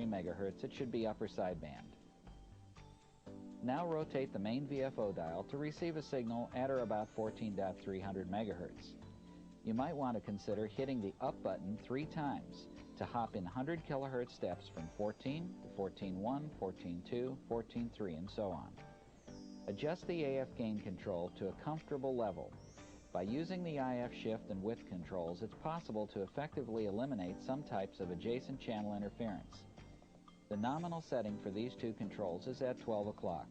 MHz, it should be upper sideband. Now rotate the main VFO dial to receive a signal at or about 14.300 MHz. You might want to consider hitting the up button 3 times to hop in 100 kHz steps from 14 to 14.1, 14.2, 14.3, and so on. Adjust the AF gain control to a comfortable level. By using the IF shift and width controls, it's possible to effectively eliminate some types of adjacent channel interference. The nominal setting for these 2 controls is at 12 o'clock.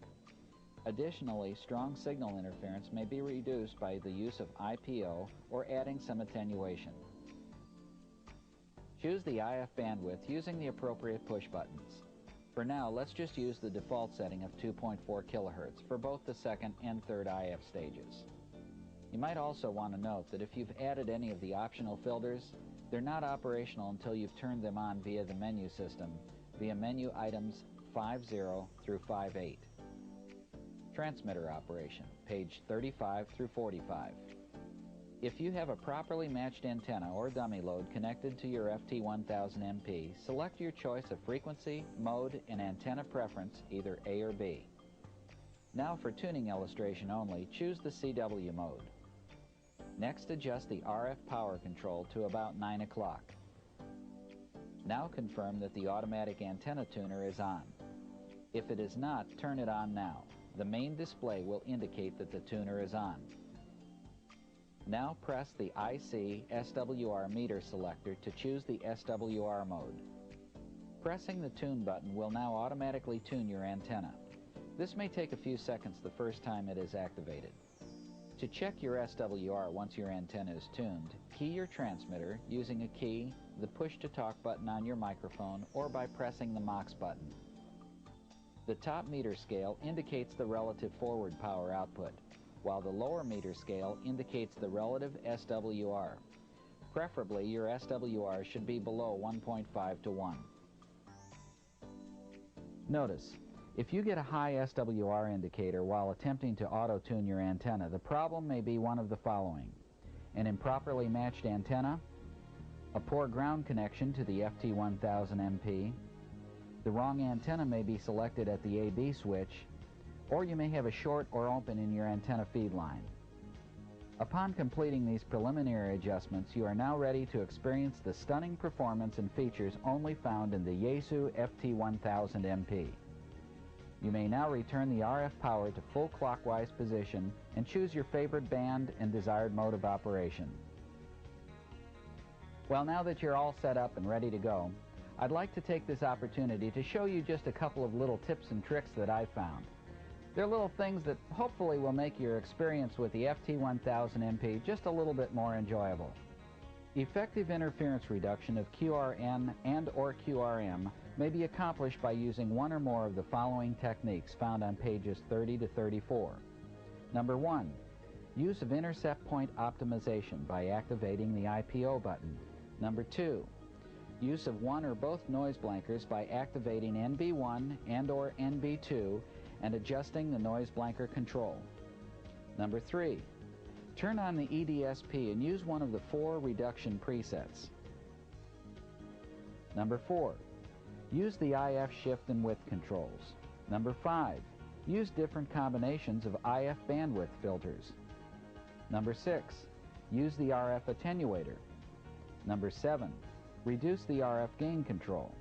Additionally, strong signal interference may be reduced by the use of IPO or adding some attenuation. Choose the IF bandwidth using the appropriate push buttons. For now, let's just use the default setting of 2.4 kHz for both the second and third IF stages. You might also want to note that if you've added any of the optional filters, they're not operational until you've turned them on via the menu system, via menu items 50 through 58. Transmitter operation, page 35 through 45. If you have a properly matched antenna or dummy load connected to your FT1000MP, select your choice of frequency, mode, and antenna preference, either A or B. Now for tuning illustration only, choose the CW mode. Next, adjust the RF power control to about 9 o'clock. Now confirm that the automatic antenna tuner is on. If it is not, turn it on now. The main display will indicate that the tuner is on. Now press the IC SWR meter selector to choose the SWR mode. Pressing the tune button will now automatically tune your antenna. This may take a few seconds the first time it is activated. To check your SWR once your antenna is tuned, key your transmitter using a key, the push-to-talk button on your microphone, or by pressing the MOX button. The top meter scale indicates the relative forward power output, while the lower meter scale indicates the relative SWR. Preferably, your SWR should be below 1.5 to 1. Notice, if you get a high SWR indicator while attempting to auto-tune your antenna, the problem may be one of the following: an improperly matched antenna, a poor ground connection to the FT1000MP, the wrong antenna may be selected at the AB switch, or you may have a short or open in your antenna feed line. Upon completing these preliminary adjustments, you are now ready to experience the stunning performance and features only found in the Yaesu FT1000MP. You may now return the RF power to full clockwise position and choose your favorite band and desired mode of operation. Well, now that you're all set up and ready to go, I'd like to take this opportunity to show you just a couple of little tips and tricks that I've found. They're little things that hopefully will make your experience with the FT1000MP just a little bit more enjoyable. Effective interference reduction of QRN and/or QRM may be accomplished by using one or more of the following techniques found on pages 30 to 34. Number 1, use of intercept point optimization by activating the IPO button. Number 2, use of one or both noise blankers by activating NB1 and/or NB2 and adjusting the noise blanker control. Number 3, turn on the EDSP and use one of the 4 reduction presets. Number 4, use the IF shift and width controls. Number 5, use different combinations of IF bandwidth filters. Number 6, use the RF attenuator. Number 7, reduce the RF gain control.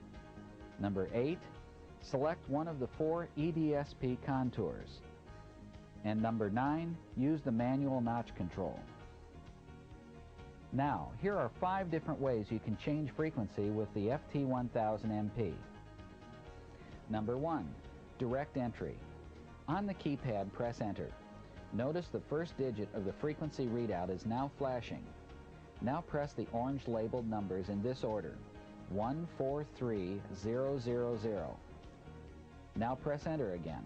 Number 8, select one of the 4 EDSP contours. And number 9, use the manual notch control. Now, here are 5 different ways you can change frequency with the FT1000MP. Number 1, direct entry. On the keypad, press enter. Notice the first digit of the frequency readout is now flashing. Now press the orange labeled numbers in this order: 143000. Now press enter again.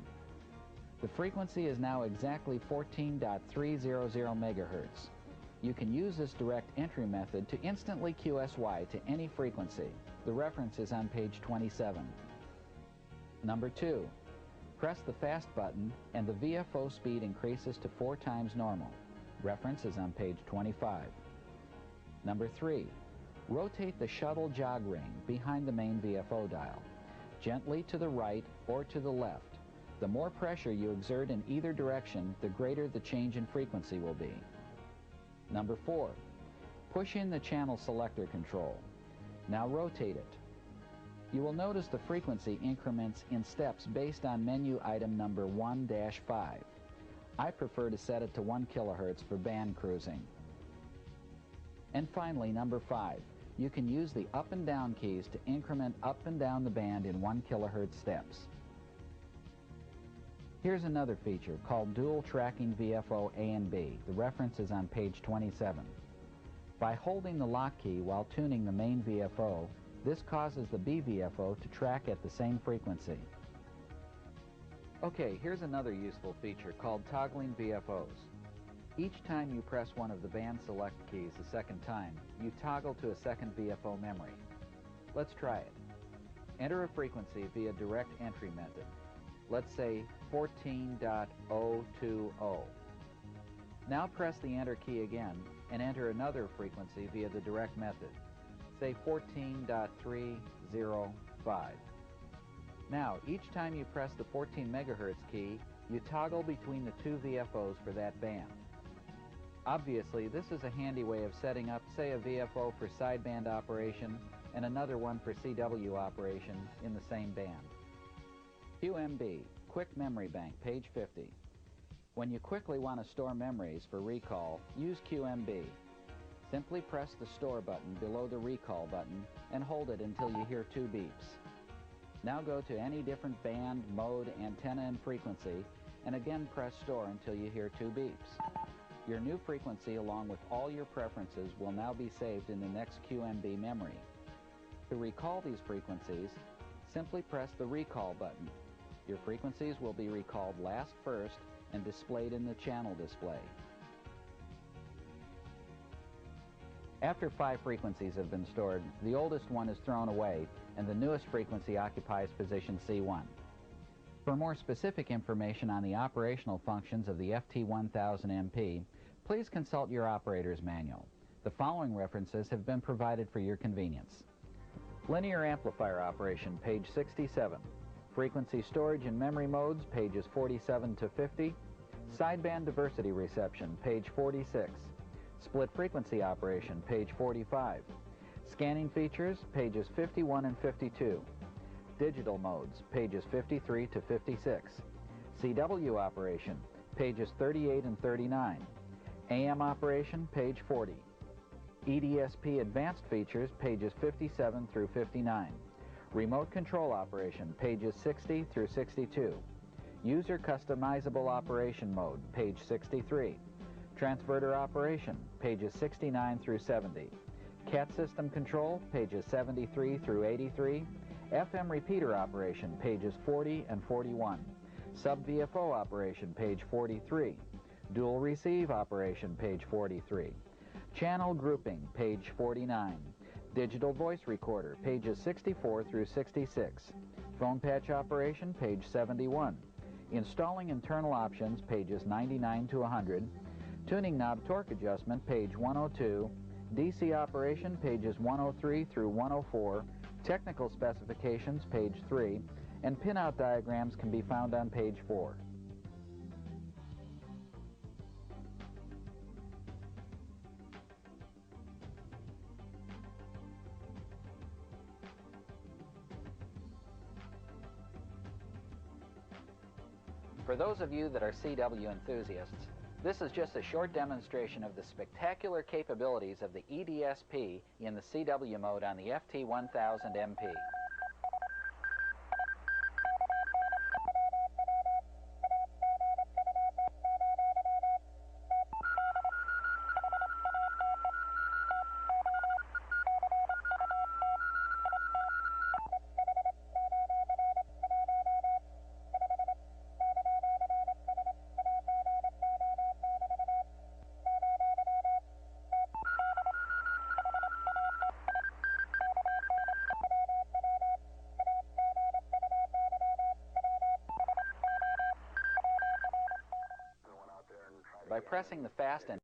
The frequency is now exactly 14.300 MHz. You can use this direct entry method to instantly QSY to any frequency. The reference is on page 27. Number 2, press the fast button and the VFO speed increases to 4 times normal. Reference is on page 25. Number 3, rotate the shuttle jog ring behind the main VFO dial. gently to the right or to the left. The more pressure you exert in either direction, the greater the change in frequency will be. Number 4. Push in the channel selector control. Now rotate it. You will notice the frequency increments in steps based on menu item number 1-5. I prefer to set it to 1 kHz for band cruising. And finally, number 5. You can use the up and down keys to increment up and down the band in 1 kHz steps. Here's another feature called Dual Tracking VFO A and B. The reference is on page 27. By holding the lock key while tuning the main VFO, this causes the B VFO to track at the same frequency. Okay, here's another useful feature called toggling VFOs. Each time you press one of the band select keys a second time, you toggle to a second VFO memory. Let's try it. Enter a frequency via direct entry method. Let's say 14.020. Now press the enter key again and enter another frequency via the direct method. Say 14.305. Now, each time you press the 14 MHz key, you toggle between the two VFOs for that band. Obviously, this is a handy way of setting up, say, a VFO for sideband operation and another one for CW operation in the same band. QMB, Quick Memory Bank, page 50. When you quickly want to store memories for recall, use QMB. Simply press the Store button below the Recall button and hold it until you hear 2 beeps. Now go to any different band, mode, antenna, and frequency, and again press Store until you hear 2 beeps. Your new frequency along with all your preferences will now be saved in the next QMB memory. To recall these frequencies, simply press the Recall button. Your frequencies will be recalled last first and displayed in the channel display. After 5 frequencies have been stored, the oldest one is thrown away and the newest frequency occupies position C1. For more specific information on the operational functions of the FT1000MP, please consult your operator's manual. The following references have been provided for your convenience. Linear amplifier operation, page 67. Frequency storage and memory modes, pages 47 to 50. Sideband diversity reception, page 46. Split frequency operation, page 45. Scanning features, pages 51 and 52. Digital modes, pages 53 to 56. CW operation, pages 38 and 39. AM operation, page 40. EDSP advanced features, pages 57 through 59. Remote control operation, pages 60 through 62. User customizable operation mode, page 63. Transverter operation, pages 69 through 70. CAT system control, pages 73 through 83. FM repeater operation, pages 40 and 41. Sub-VFO operation, page 43. Dual receive operation, page 43. Channel grouping, page 49. Digital voice recorder, pages 64 through 66. Phone patch operation, page 71. Installing internal options, pages 99 to 100. Tuning knob torque adjustment, page 102. DC operation, pages 103 through 104. Technical specifications, page 3. And pinout diagrams can be found on page 4. For those of you that are CW enthusiasts, this is just a short demonstration of the spectacular capabilities of the EDSP in the CW mode on the FT1000MP. By pressing the fast and